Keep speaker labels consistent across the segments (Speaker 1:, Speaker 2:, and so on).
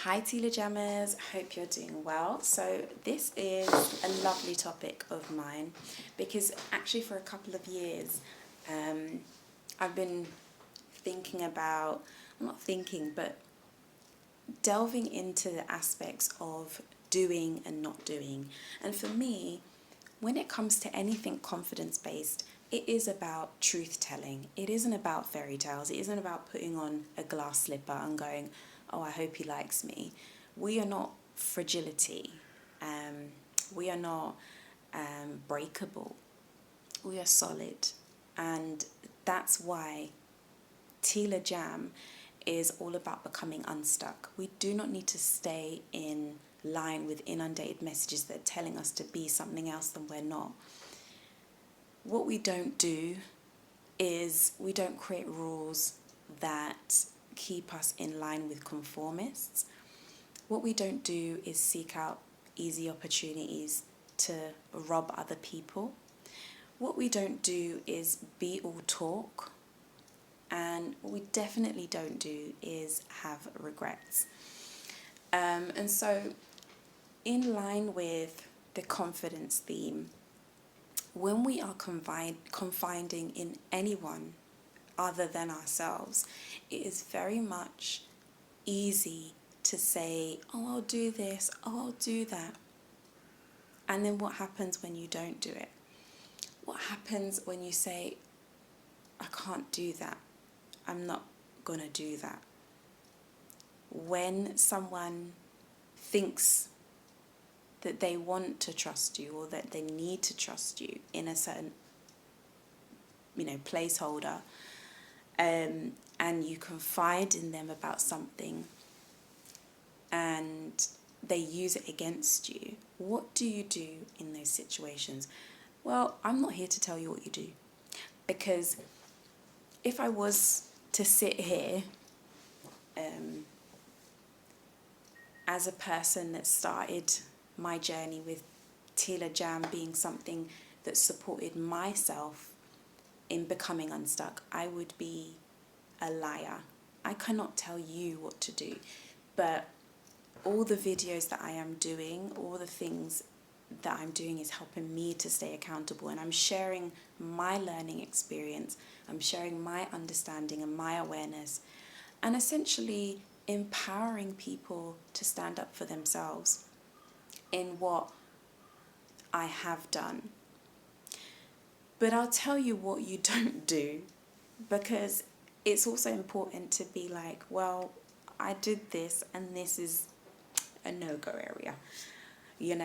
Speaker 1: Hi Teela Jammers, hope you're doing well. So this is a lovely topic of mine because actually for a couple of years I've been thinking about, not thinking, but delving into the aspects of doing and not doing. And for me, when it comes to anything confidence-based, it is about truth-telling. It isn't about fairy tales. It isn't about putting on a glass slipper and going, oh, I hope he likes me. We are not fragility. We are not breakable. We are solid. And that's why Teela Jam is all about becoming unstuck. We do not need to stay in line with inundated messages that are telling us to be something else than we're not. What we don't do is we don't create rules that keep us in line with conformists. What we don't do is seek out easy opportunities to rob other people. What we don't do is be all talk. And what we definitely don't do is have regrets. And so in line with the confidence theme, when we are confiding in anyone other than ourselves, it is very much easy to say, oh, I'll do this, oh, I'll do that. And then what happens when you don't do it? What happens when you say, I can't do that, I'm not gonna do that? When someone thinks that they want to trust you or that they need to trust you in a certain, placeholder, and you confide in them about something and they use it against you, what do you do in those situations? Well, I'm not here to tell you what you do, because if I was to sit here as a person that started my journey with Teela Jam being something that supported myself in becoming unstuck, I would be a liar. I cannot tell you what to do, but all the videos that I am doing, all the things that I'm doing is helping me to stay accountable, and I'm sharing my learning experience, I'm sharing my understanding and my awareness, and essentially empowering people to stand up for themselves in what I have done. But I'll tell you what you don't do, because it's also important to be like, well, I did this and this is a no-go area,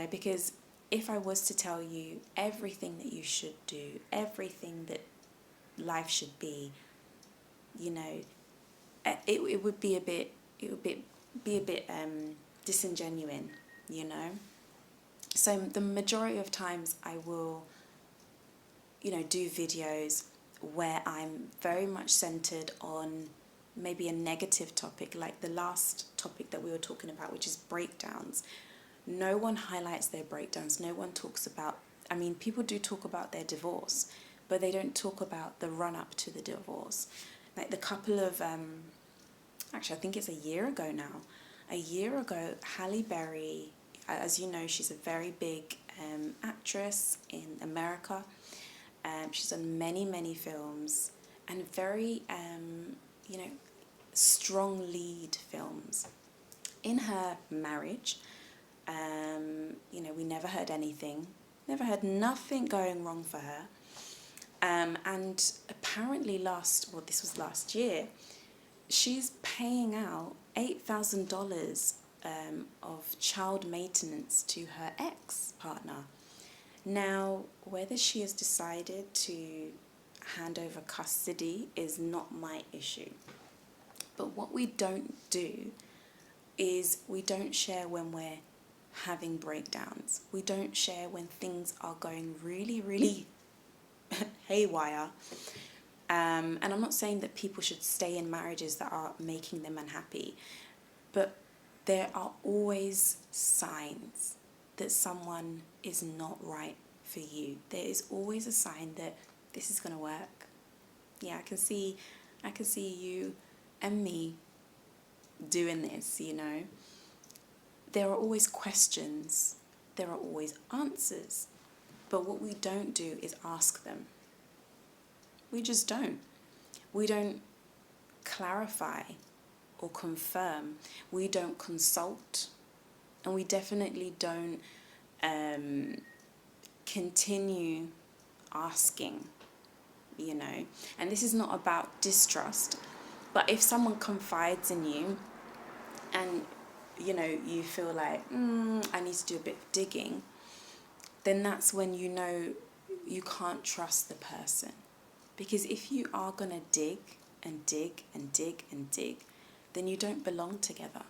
Speaker 1: because if I was to tell you everything that you should do, everything that life should be, it would be a bit disingenuous, So the majority of times I will, do videos where I'm very much centered on maybe a negative topic, like the last topic that we were talking about, which is breakdowns. No one highlights their breakdowns. No one talks about, people do talk about their divorce, but they don't talk about the run up to the divorce. Like the couple of, actually I think it's a year ago now. A year ago, Halle Berry, as you know, she's a very big actress in America. She's done many, many films and very, strong lead films. In her marriage, we never heard anything, never heard nothing going wrong for her. And apparently this was last year, she's paying out $8,000 of child maintenance to her ex-partner. Now, whether she has decided to hand over custody is not my issue. But what we don't do is we don't share when we're having breakdowns. We don't share when things are going really, really haywire. And I'm not saying that people should stay in marriages that are making them unhappy, but there are always signs that someone is not right for you. There is always a sign that this is going to work. Yeah, I can see you and me doing this, there are always questions, there are always answers, but what we don't do is ask them. We just don't. We don't clarify or confirm. We don't consult, and we definitely don't continue asking, you know. And this is not about distrust, but if someone confides in you and, you know, you feel like, I need to do a bit of digging, then that's when you know you can't trust the person. Because if you are going to dig and dig and dig and dig, then you don't belong together.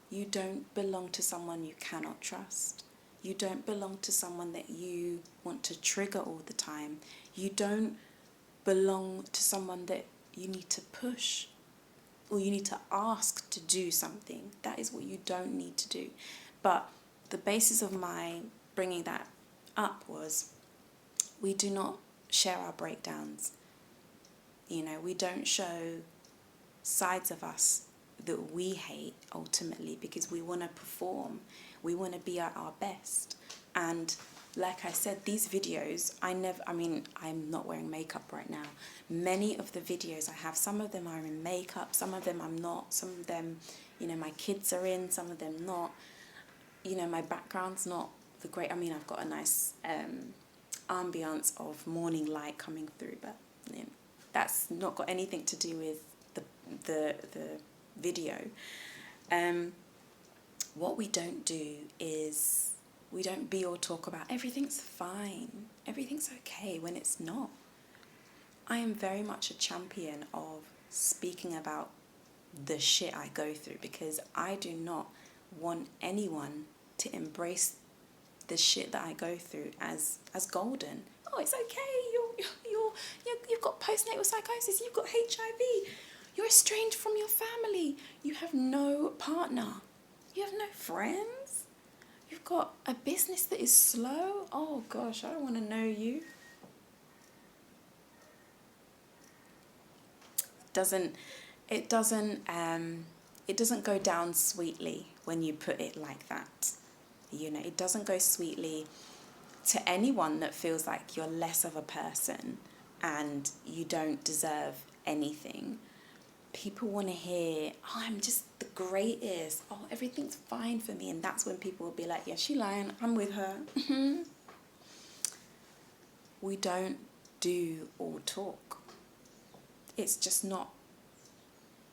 Speaker 1: You don't belong to someone you cannot trust. You don't belong to someone that you want to trigger all the time. You don't belong to someone that you need to push or you need to ask to do something. That is what you don't need to do. But the basis of my bringing that up was we do not share our breakdowns. You know, we don't show sides of us that we hate ultimately because we want to perform. We want to be at our best. And like I said, these videos, I'm not wearing makeup right now. Many of the videos I have, some of them are in makeup, some of them I'm not, some of them, you know, my kids are in, some of them not. You know, my background's not the great, I've got a nice ambience of morning light coming through, but you know, that's not got anything to do with the video. What we don't do is we don't be or talk about everything's fine, everything's okay when it's not. I am very much a champion of speaking about the shit I go through because I do not want anyone to embrace the shit that I go through as golden. Oh, it's okay. You've got postnatal psychosis. You've got HIV. You're estranged from your family. You have no partner. You have no friends. You've got a business that is slow. Oh gosh, I don't want to know you. It doesn't go down sweetly when you put it like that. You know, it doesn't go sweetly to anyone that feels like you're less of a person and you don't deserve anything. People want to hear, oh, I'm just the greatest. Oh, everything's fine for me. And that's when people will be like, yeah, she lying. I'm with her. We don't do or talk. It's just not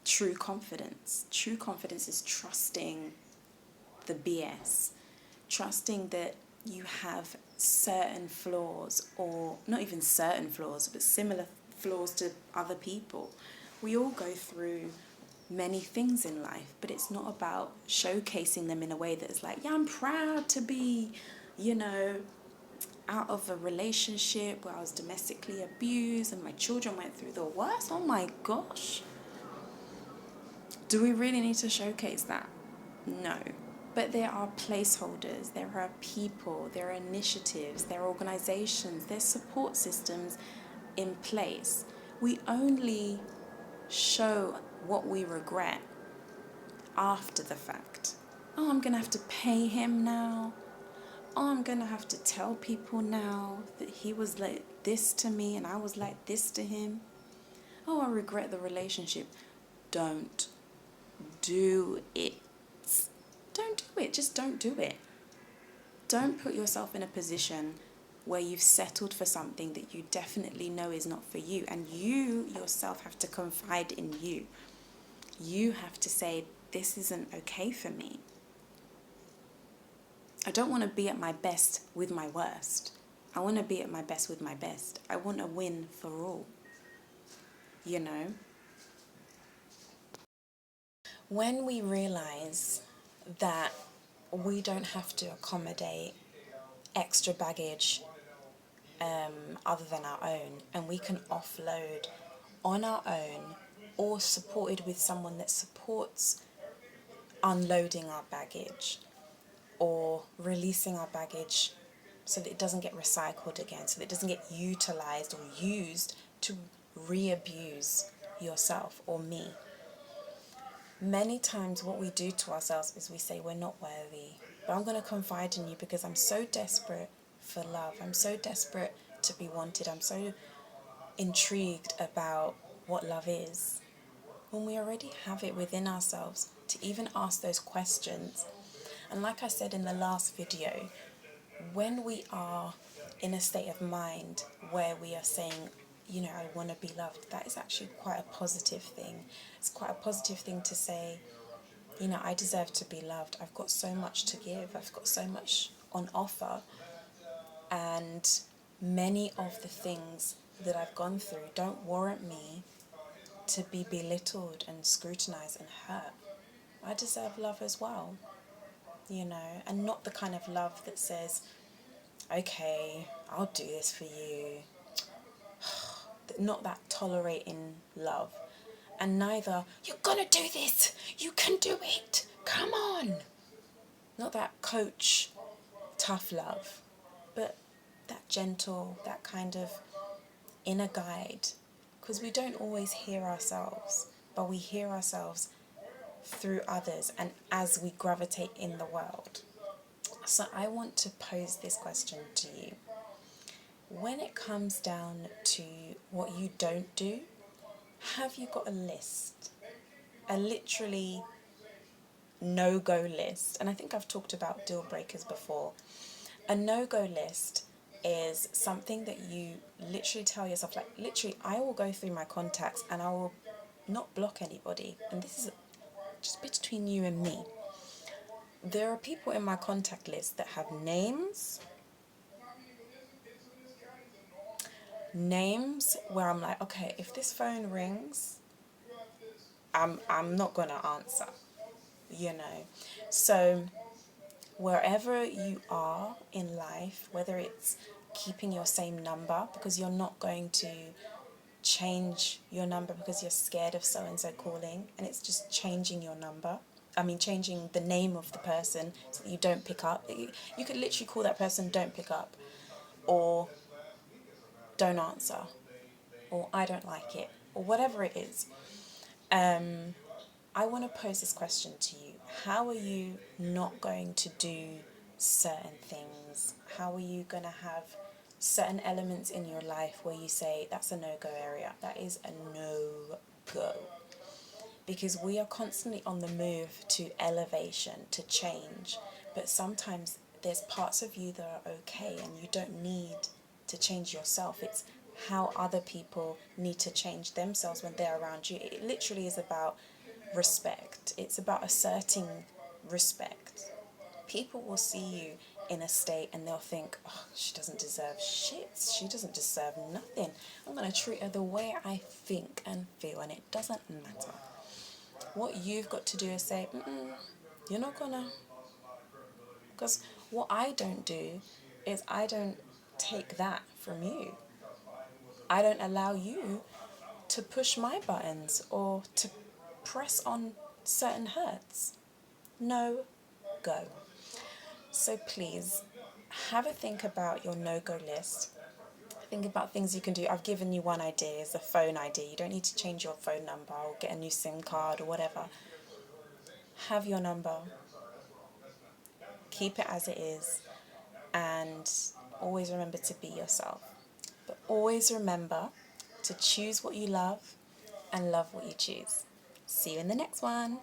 Speaker 1: true confidence. True confidence is trusting the BS. Trusting that you have certain flaws, or not even certain flaws, but similar flaws to other people. We all go through many things in life, but it's not about showcasing them in a way that is like, yeah, I'm proud to be, you know, out of a relationship where I was domestically abused and my children went through the worst. Oh my gosh. Do we really need to showcase that? No. But there are placeholders, there are people, there are initiatives, there are organizations, there's support systems in place. We only show what we regret after the fact. Oh, I'm going to have to pay him now. Oh, I'm going to have to tell people now that he was like this to me and I was like this to him. Oh, I regret the relationship. Don't do it. Don't do it. Just don't do it. Don't put yourself in a position where you've settled for something that you definitely know is not for you. And you yourself have to confide in you. You have to say, this isn't okay for me. I don't want to be at my best with my worst. I want to be at my best with my best. I want to win for all. You know? When we realize that we don't have to accommodate extra baggage other than our own, and we can offload on our own or supported with someone that supports unloading our baggage or releasing our baggage so that it doesn't get recycled again, so that it doesn't get utilized or used to re-abuse yourself or me. Many times what we do to ourselves is we say we're not worthy. But I'm going to confide in you because I'm so desperate for love. I'm so desperate to be wanted. I'm so intrigued about what love is. When we already have it within ourselves to even ask those questions. And like I said in the last video, when we are in a state of mind where we are saying, you know, I want to be loved, that is actually quite a positive thing. It's quite a positive thing to say, you know, I deserve to be loved. I've got so much to give. I've got so much on offer. And many of the things that I've gone through don't warrant me to be belittled and scrutinized and hurt. I deserve love as well, you know, and not the kind of love that says, okay, I'll do this for you. Not that tolerating love. And neither, you're gonna do this, you can do it, come on. Not that coach, tough love, but that gentle, that kind of inner guide. Because we don't always hear ourselves, but we hear ourselves through others and as we gravitate in the world. So I want to pose this question to you. When it comes down to what you don't do, have you got a list? A literally no-go list. And I think I've talked about deal breakers before. A no-go list is something that you literally tell yourself, like literally I will go through my contacts and I will not block anybody. And this is just between you and me. There are people in my contact list that have names where I'm like, okay, if this phone rings, I'm not gonna answer, you know. So wherever you are in life, whether it's keeping your same number because you're not going to change your number because you're scared of so and so calling, and it's just changing your number. I mean, changing the name of the person so that you don't pick up. You could literally call that person, don't pick up, or don't answer, or I don't like it, or whatever it is. I want to pose this question to you. How are you not going to do certain things? How are you going to have certain elements in your life where you say, that's a no-go area? That is a no-go. Because we are constantly on the move to elevation, to change. But sometimes there's parts of you that are okay and you don't need to change yourself. It's how other people need to change themselves when they're around you. It literally is about respect. It's about asserting respect. People will see you in a state and they'll think, oh, she doesn't deserve shit. She doesn't deserve nothing. I'm going to treat her the way I think and feel, and it doesn't matter. What you've got to do is say, you're not gonna. Because what I don't do is I don't take that from you. I don't allow you to push my buttons or to press on certain hurts. No go. So please, have a think about your no-go list. Think about things you can do. I've given you one idea, is the phone ID. You don't need to change your phone number or get a new SIM card or whatever. Have your number. Keep it as it is. And always remember to be yourself. But always remember to choose what you love and love what you choose. See you in the next one.